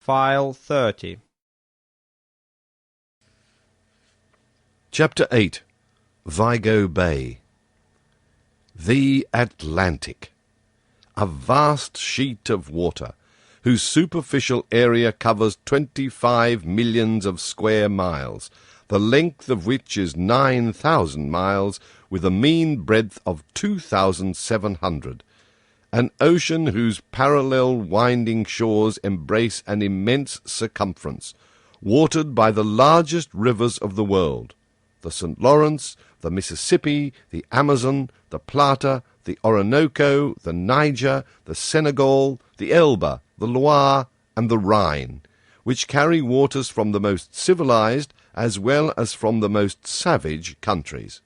File 30. Chapter 8. Vigo Bay. The Atlantic. A vast sheet of water, whose superficial area covers 25 millions of square miles, the length of which is 9,000 miles, with a mean breadth of 2,700. An ocean whose parallel winding shores embrace an immense circumference, watered by the largest rivers of the world, the St. Lawrence, the Mississippi, the Amazon, the Plata, the Orinoco, the Niger, the Senegal, the Elbe, the Loire, and the Rhine, which carry waters from the most civilized as well as from the most savage countries.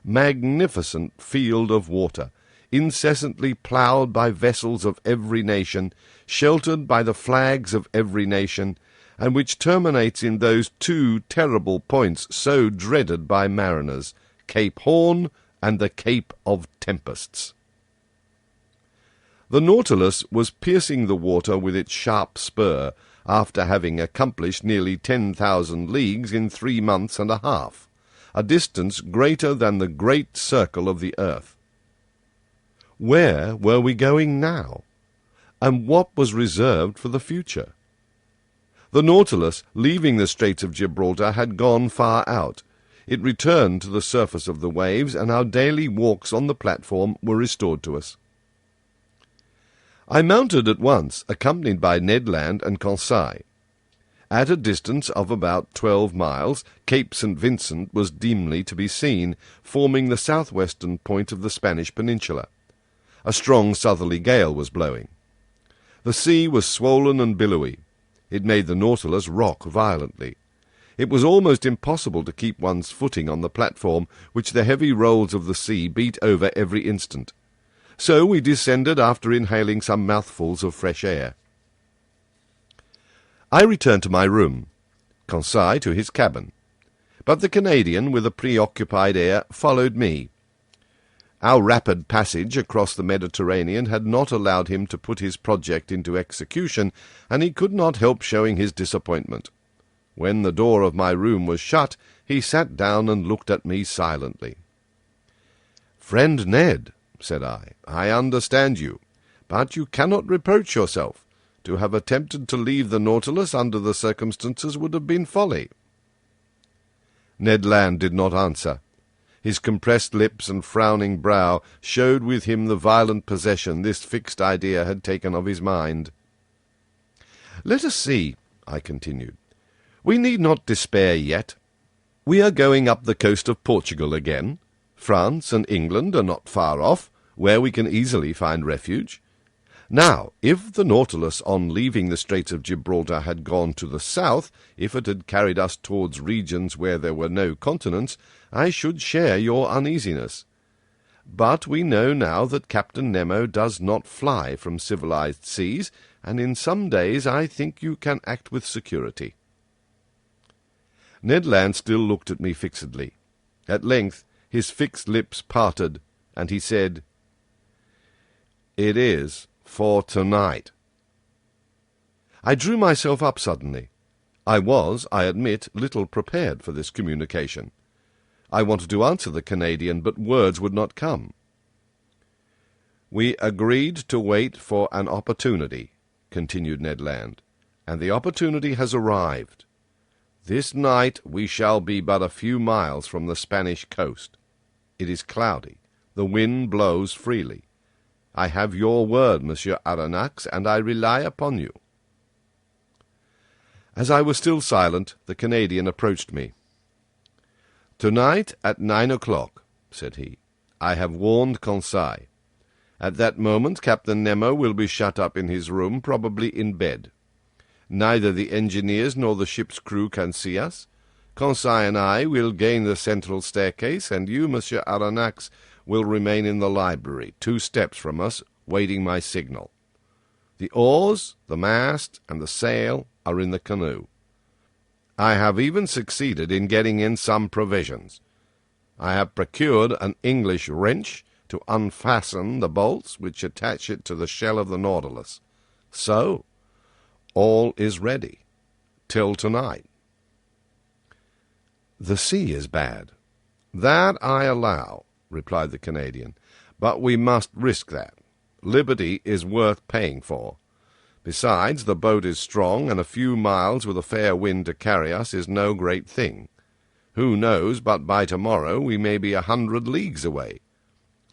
Magnificent field of water, incessantly ploughed by vessels of every nation, sheltered by the flags of every nation, and which terminates in those two terrible points so dreaded by mariners, Cape Horn and the Cape of Tempests. The Nautilus was piercing the water with its sharp spur, after having accomplished nearly 10,000 leagues in 3 months and a half, a distance greater than the great circle of the earth. Where were we going now? And what was reserved for the future? The Nautilus, leaving the Straits of Gibraltar, had gone far out. It returned to the surface of the waves, and our daily walks on the platform were restored to us. I mounted at once, accompanied by Ned Land and Conseil. At a distance of about 12 miles, Cape St. Vincent was dimly to be seen, forming the southwestern point of the Spanish peninsula. A strong southerly gale was blowing. The sea was swollen and billowy. It made the Nautilus rock violently. It was almost impossible to keep one's footing on the platform, which the heavy rolls of the sea beat over every instant. So we descended after inhaling some mouthfuls of fresh air. I returned to my room, Conseil to his cabin, but the Canadian, with a preoccupied air, followed me. Our rapid passage across the Mediterranean had not allowed him to put his project into execution, and he could not help showing his disappointment. When the door of my room was shut, he sat down and looked at me silently. "Friend Ned," said I understand you, but you cannot reproach yourself. To have attempted to leave the Nautilus under the circumstances would have been folly." Ned Land did not answer. His compressed lips and frowning brow showed with him the violent possession this fixed idea had taken of his mind. "Let us see," I continued. "We need not despair yet. We are going up the coast of Portugal again. France and England are not far off, where we can easily find refuge. Now, if the Nautilus, on leaving the Straits of Gibraltar, had gone to the south, if it had carried us towards regions where there were no continents, I should share your uneasiness. But we know now that Captain Nemo does not fly from civilized seas, and in some days I think you can act with security." Ned Land still looked at me fixedly. At length his fixed lips parted, and he said, "It is for tonight." I drew myself up suddenly. I was, I admit, little prepared for this communication. I wanted to answer the Canadian, but words would not come. "We agreed to wait for an opportunity," continued Ned Land, "and the opportunity has arrived. This night we shall be but a few miles from the Spanish coast. It is cloudy. The wind blows freely. I have your word, Monsieur Aronnax, and I rely upon you." As I was still silent, the Canadian approached me. "Tonight at 9 o'clock," said he, "I have warned Conseil. At that moment Captain Nemo will be shut up in his room, probably in bed. Neither the engineers nor the ship's crew can see us. Conseil and I will gain the central staircase, and you, Monsieur Aronnax, will remain in the library, 2 steps from us, waiting my signal. The oars, the mast, and the sail are in the canoe. I have even succeeded in getting in some provisions. I have procured an English wrench to unfasten the bolts which attach it to the shell of the Nautilus. So, All is ready. Till tonight. The sea is bad. That I allow, replied the Canadian, but we must risk that. Liberty is worth paying for. Besides, the boat is strong, and a few miles with a fair wind to carry us is no great thing. Who knows but by tomorrow we may be 100 leagues away.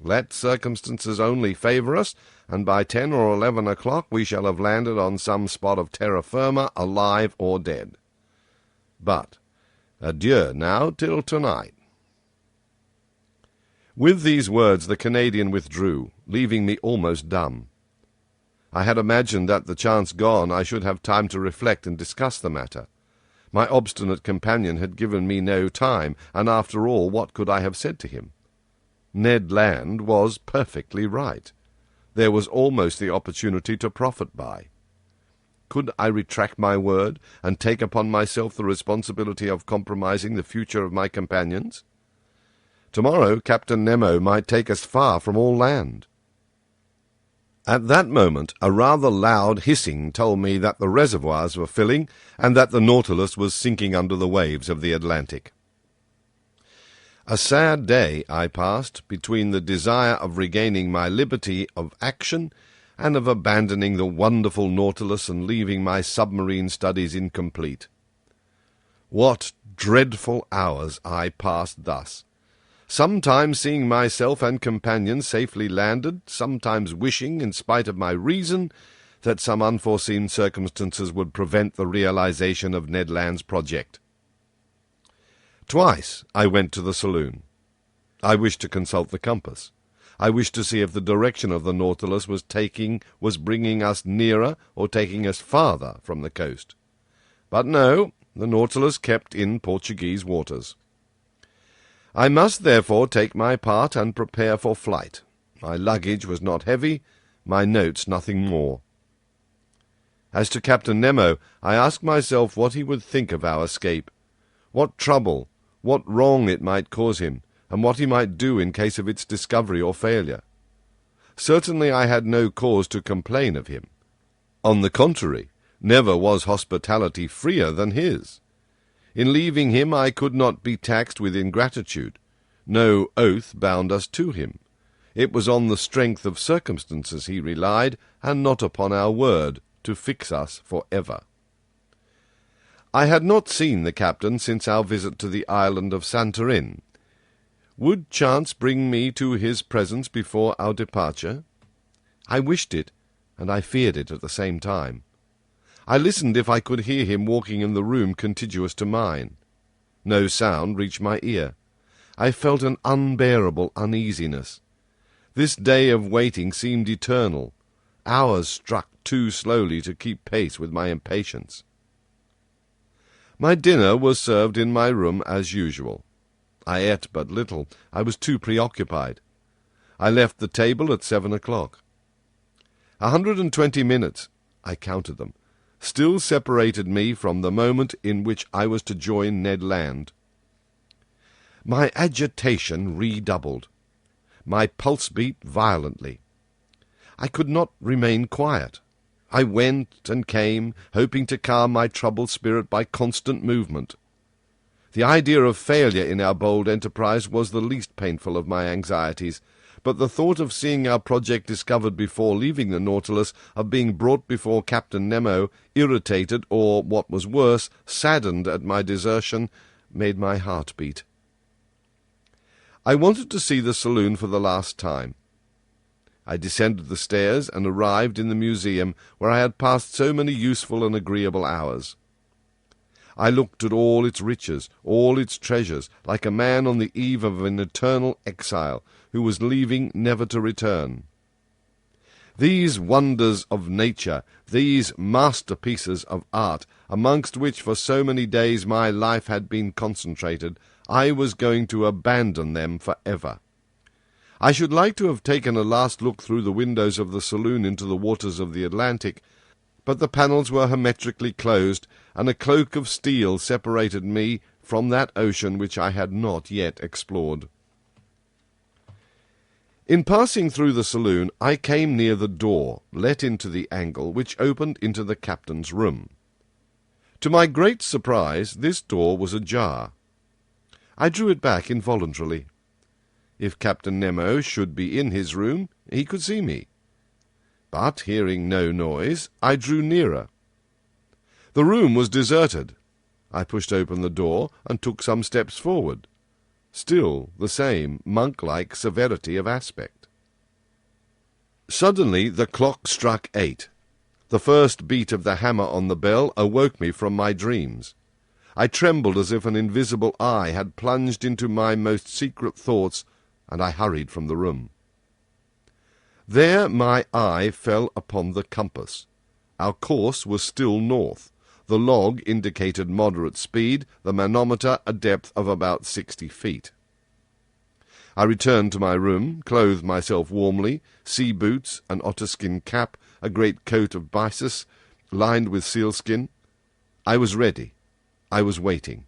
Let circumstances only favour us, and by 10 or 11 o'clock we shall have landed on some spot of terra firma, alive or dead. But adieu now till tonight. With these words the Canadian withdrew, leaving me almost dumb. I had imagined that, the chance gone, I should have time to reflect and discuss the matter. My obstinate companion had given me no time, and after all, what could I have said to him? Ned Land was perfectly right. There was almost the opportunity to profit by. Could I retract my word, and take upon myself the responsibility of compromising the future of my companions? Tomorrow Captain Nemo might take us far from all land. At that moment a rather loud hissing told me that the reservoirs were filling, and that the Nautilus was sinking under the waves of the Atlantic. A sad day I passed, between the desire of regaining my liberty of action and of abandoning the wonderful Nautilus and leaving my submarine studies incomplete. What dreadful hours I passed thus, sometimes seeing myself and companions safely landed, sometimes wishing, in spite of my reason, that some unforeseen circumstances would prevent the realization of Ned Land's project. Twice I went to the saloon. I wished to consult the compass. I wished to see if the direction of the Nautilus was bringing us nearer or taking us farther from the coast. But no, the Nautilus kept in Portuguese waters. I must therefore take my part and prepare for flight. My luggage was not heavy, my notes nothing more. As to Captain Nemo, I asked myself what he would think of our escape, what trouble, what wrong it might cause him, and what he might do in case of its discovery or failure. Certainly I had no cause to complain of him. On the contrary, never was hospitality freer than his. In leaving him I could not be taxed with ingratitude. No oath bound us to him. It was on the strength of circumstances he relied, and not upon our word, to fix us for ever. I had not seen the captain since our visit to the island of Santorin. Would chance bring me to his presence before our departure? I wished it, and I feared it at the same time. I listened if I could hear him walking in the room contiguous to mine. No sound reached my ear. I felt an unbearable uneasiness. This day of waiting seemed eternal. Hours struck too slowly to keep pace with my impatience. My dinner was served in my room as usual. I ate but little. I was too preoccupied. I left the table at 7 o'clock. 120 minutes, I counted them, still separated me from the moment in which I was to join Ned Land. My agitation redoubled. My pulse beat violently. I could not remain quiet. I went and came, hoping to calm my troubled spirit by constant movement. The idea of failure in our bold enterprise was the least painful of my anxieties, but the thought of seeing our project discovered before leaving the Nautilus, of being brought before Captain Nemo, irritated, or, what was worse, saddened at my desertion, made my heart beat. I wanted to see the saloon for the last time. I descended the stairs and arrived in the museum, where I had passed so many useful and agreeable hours. I looked at all its riches, all its treasures, like a man on the eve of an eternal exile, who was leaving never to return. These wonders of nature, these masterpieces of art, amongst which for so many days my life had been concentrated, I was going to abandon them for ever. I should like to have taken a last look through the windows of the saloon into the waters of the Atlantic, but the panels were hermetically closed, and a cloak of steel separated me from that ocean which I had not yet explored. In passing through the saloon, I came near the door, let into the angle, which opened into the captain's room. To my great surprise, this door was ajar. I drew it back involuntarily. If Captain Nemo should be in his room, he could see me. But, hearing no noise, I drew nearer. The room was deserted. I pushed open the door and took some steps forward. Still the same monk-like severity of aspect. Suddenly the clock struck 8. The first beat of the hammer on the bell awoke me from my dreams. I trembled as if an invisible eye had plunged into my most secret thoughts, and I hurried from the room. There my eye fell upon the compass. Our course was still north. The log indicated moderate speed, the manometer a depth of about 60 feet. I returned to my room, clothed myself warmly, sea boots, an otterskin cap, a great coat of byssus, lined with sealskin. I was ready. I was waiting.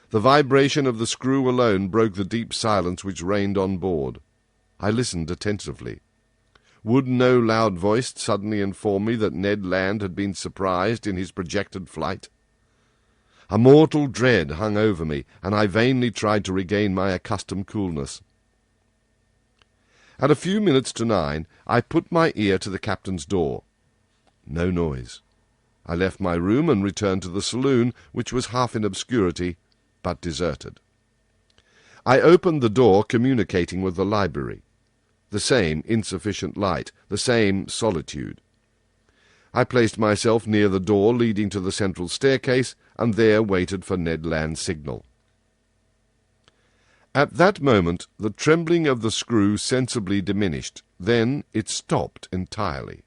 The vibration of the screw alone broke the deep silence which reigned on board. I listened attentively. Would no loud voice suddenly inform me that Ned Land had been surprised in his projected flight? A mortal dread hung over me, and I vainly tried to regain my accustomed coolness. At a few minutes to 9, I put my ear to the captain's door. No noise. I left my room and returned to the saloon, which was half in obscurity, but deserted. I opened the door communicating with the library. The same insufficient light, the same solitude. I placed myself near the door leading to the central staircase, and there waited for Ned Land's signal. At that moment the trembling of the screw sensibly diminished. Then it stopped entirely.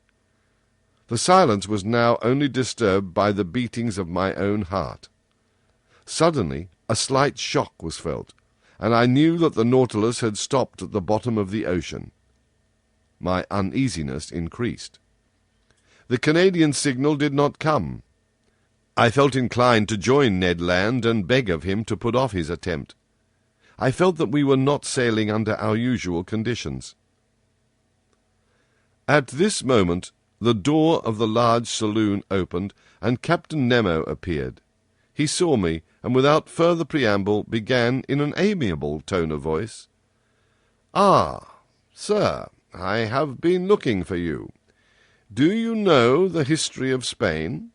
The silence was now only disturbed by the beatings of my own heart. Suddenly a slight shock was felt, and I knew that the Nautilus had stopped at the bottom of the ocean. My uneasiness increased. The Canadian signal did not come. I felt inclined to join Ned Land and beg of him to put off his attempt. I felt that we were not sailing under our usual conditions. At this moment the door of the large saloon opened, and Captain Nemo appeared. He saw me, and without further preamble began in an amiable tone of voice, "Ah, sir, I have been looking for you. Do you know the history of Spain?"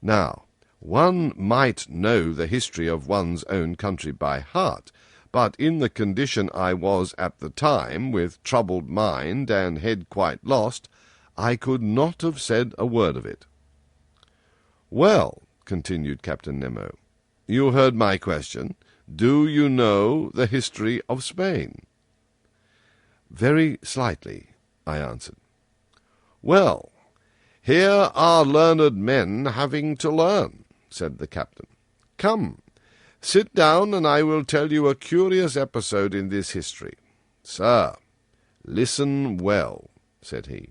Now, one might know the history of one's own country by heart, but in the condition I was at the time, with troubled mind and head quite lost, I could not have said a word of it. "Well," continued Captain Nemo, "you heard my question. Do you know the history of Spain?" "Very slightly," I answered. "Well, here are learned men having to learn," said the captain. "Come, sit down, and I will tell you a curious episode in this history. Sir, listen well," said he.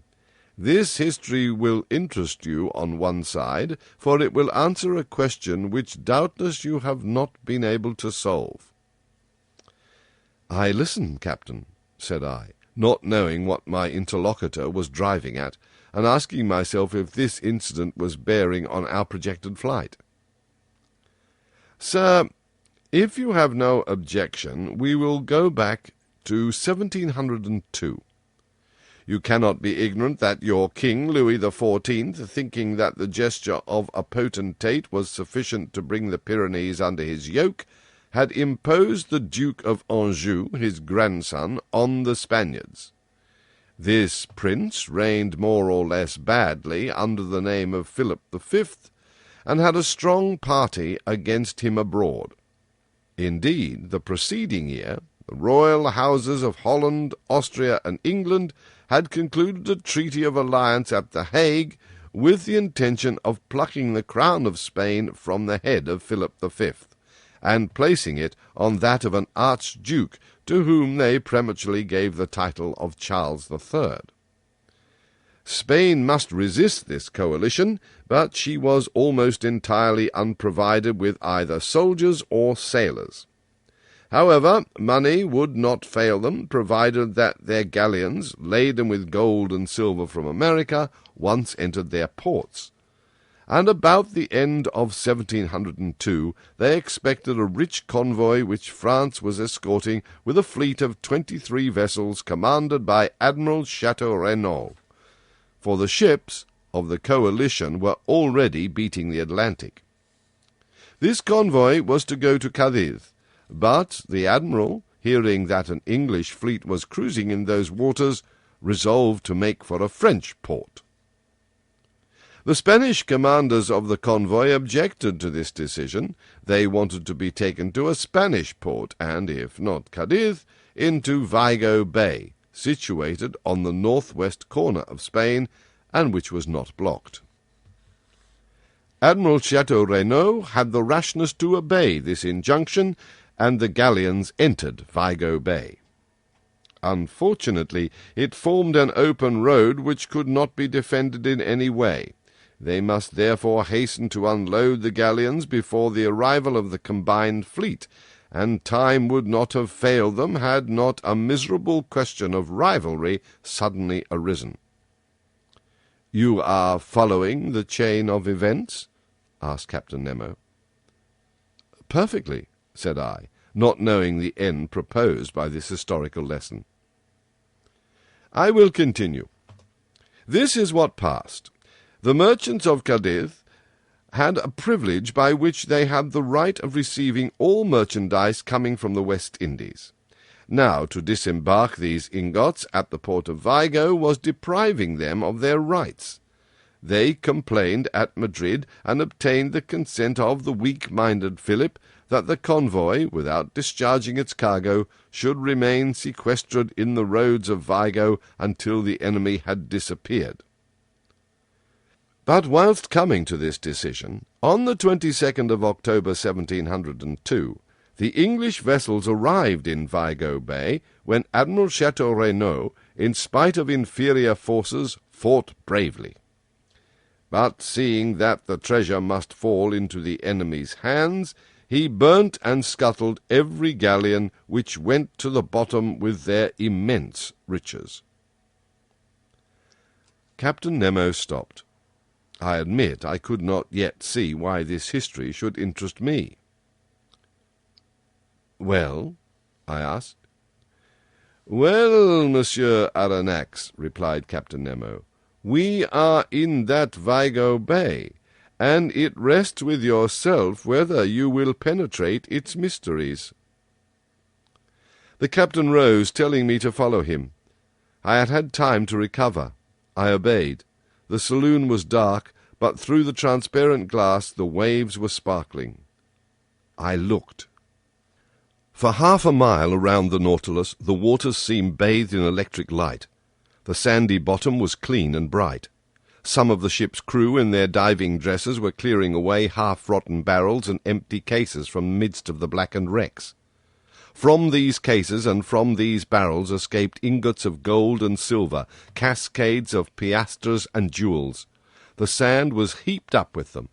"This history will interest you on one side, for it will answer a question which doubtless you have not been able to solve." "I listen, Captain," said I, not knowing what my interlocutor was driving at, and asking myself if this incident was bearing on our projected flight. "Sir, if you have no objection, we will go back to 1702. You cannot be ignorant that your king, Louis XIV, thinking that the gesture of a potentate was sufficient to bring the Pyrenees under his yoke, had imposed the Duke of Anjou, his grandson, on the Spaniards. This prince reigned more or less badly under the name of Philip V, and had a strong party against him abroad. Indeed, the preceding year, the royal houses of Holland, Austria, and England had concluded a treaty of alliance at The Hague with the intention of plucking the crown of Spain from the head of Philip V, and placing it on that of an archduke, to whom they prematurely gave the title of Charles III. Spain must resist this coalition, but she was almost entirely unprovided with either soldiers or sailors. However, money would not fail them, provided that their galleons, laden with gold and silver from America, once entered their ports. And about the end of 1702 they expected a rich convoy which France was escorting with a fleet of 23 vessels commanded by Admiral Chateau Renaud, for the ships of the coalition were already beating the Atlantic. This convoy was to go to Cadiz, but the admiral, hearing that an English fleet was cruising in those waters, resolved to make for a French port. The Spanish commanders of the convoy objected to this decision. They wanted to be taken to a Spanish port, and, if not Cadiz, into Vigo Bay, situated on the northwest corner of Spain, and which was not blocked. Admiral Chateau Renaud had the rashness to obey this injunction, and the galleons entered Vigo Bay. Unfortunately, it formed an open road which could not be defended in any way. They must therefore hasten to unload the galleons before the arrival of the combined fleet, and time would not have failed them had not a miserable question of rivalry suddenly arisen. "You are following the chain of events?" asked Captain Nemo. "Perfectly," said I, not knowing the end proposed by this historical lesson. I will continue. This is what passed. The merchants of Cadiz had a privilege by which they had the right of receiving all merchandise coming from the West Indies. Now, to disembark these ingots at the port of Vigo was depriving them of their rights. They complained at Madrid, and obtained the consent of the weak-minded Philip that the convoy, without discharging its cargo, should remain sequestered in the roads of Vigo until the enemy had disappeared. But whilst coming to this decision, on the 22nd of October 1702, the English vessels arrived in Vigo Bay, when Admiral Chateau Renaud, in spite of inferior forces, fought bravely. But seeing that the treasure must fall into the enemy's hands, he burnt and scuttled every galleon which went to the bottom with their immense riches. Captain Nemo stopped. I admit I could not yet see why this history should interest me. "Well?" I asked. "Well, Monsieur Aronnax," replied Captain Nemo, "we are in that Vigo Bay, and it rests with yourself whether you will penetrate its mysteries." The captain rose, telling me to follow him. I had had time to recover. I obeyed. The saloon was dark, but through the transparent glass the waves were sparkling. I looked. For half a mile around the Nautilus the waters seemed bathed in electric light. The sandy bottom was clean and bright. Some of the ship's crew in their diving dresses were clearing away half-rotten barrels and empty cases from the midst of the blackened wrecks. From these cases and from these barrels escaped ingots of gold and silver, cascades of piastres and jewels. The sand was heaped up with them.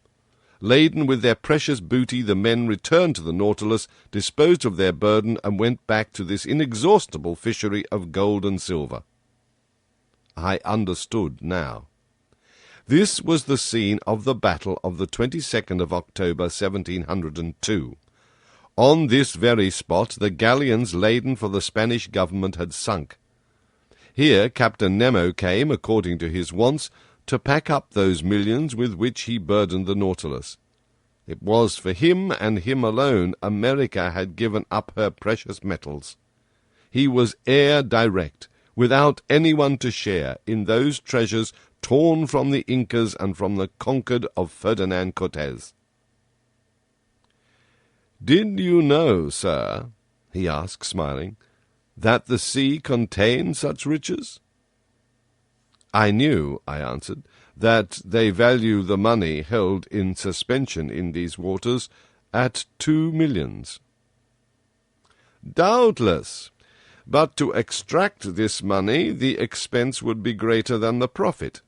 Laden with their precious booty, the men returned to the Nautilus, disposed of their burden, and went back to this inexhaustible fishery of gold and silver. I understood now. This was the scene of the battle of the 22nd of October, 1702. On this very spot the galleons laden for the Spanish government had sunk. Here Captain Nemo came, according to his wonts, to pack up those millions with which he burdened the Nautilus. It was for him and him alone America had given up her precious metals. He was heir direct, without anyone to share, in those treasures torn from the Incas and from the conquered of Ferdinand Cortez. "Did you know, sir," he asked, smiling, "that the sea contained such riches?" "I knew," I answered, "that they value the money held in suspension in these waters at 2 millions. "Doubtless. But to extract this money the expense would be greater than the profit.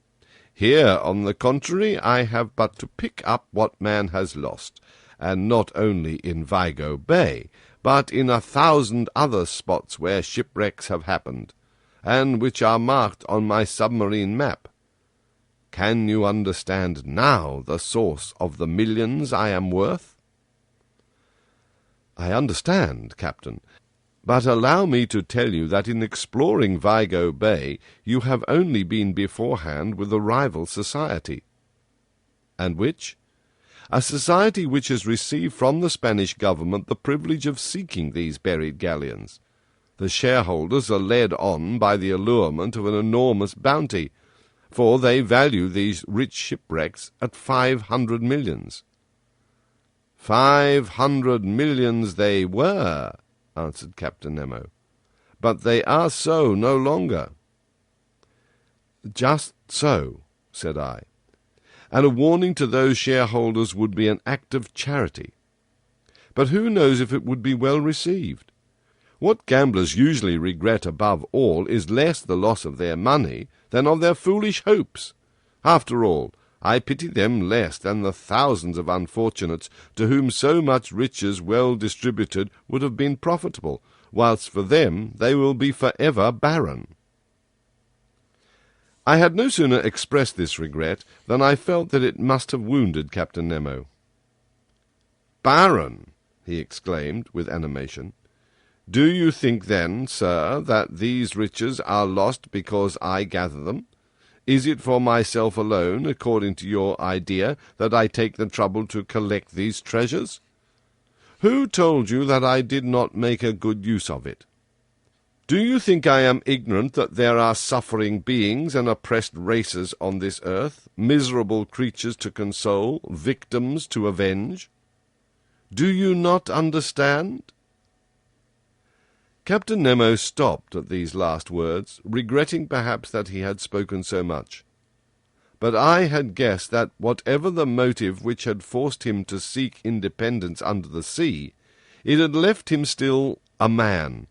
Here, on the contrary, I have but to pick up what man has lost, and not only in Vigo Bay, but in 1,000 other spots where shipwrecks have happened, and which are marked on my submarine map. Can you understand now the source of the millions I am worth?" "I understand, Captain, but allow me to tell you that in exploring Vigo Bay you have only been beforehand with a rival society." "And which?" "A society which has received from the Spanish government the privilege of seeking these buried galleons. The shareholders are led on by the allurement of an enormous bounty, for they value these rich shipwrecks at 500 millions. 500 millions they were," answered Captain Nemo, "but they are so no longer." "Just so," said I, "and a warning to those shareholders would be an act of charity. But who knows if it would be well received? What gamblers usually regret above all is less the loss of their money than of their foolish hopes. After all, I pity them less than the thousands of unfortunates to whom so much riches well distributed would have been profitable, whilst for them they will be forever barren." I had no sooner expressed this regret than I felt that it must have wounded Captain Nemo. "Barren!" he exclaimed with animation. "Do you think, then, sir, that these riches are lost because I gather them? Is it for myself alone, according to your idea, that I take the trouble to collect these treasures? Who told you that I did not make a good use of it? Do you think I am ignorant that there are suffering beings and oppressed races on this earth, miserable creatures to console, victims to avenge? Do you not understand?" Captain Nemo stopped at these last words, regretting perhaps that he had spoken so much. But I had guessed that whatever the motive which had forced him to seek independence under the sea, it had left him still a man,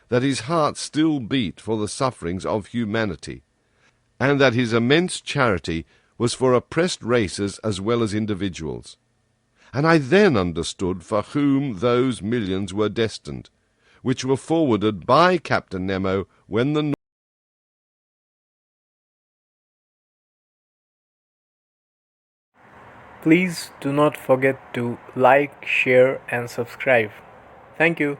that his heart still beat for the sufferings of humanity, and that his immense charity was for oppressed races as well as individuals. And I then understood for whom those millions were destined, which were forwarded by Captain Nemo when the Please do not forget to like, share, and subscribe. Thank you.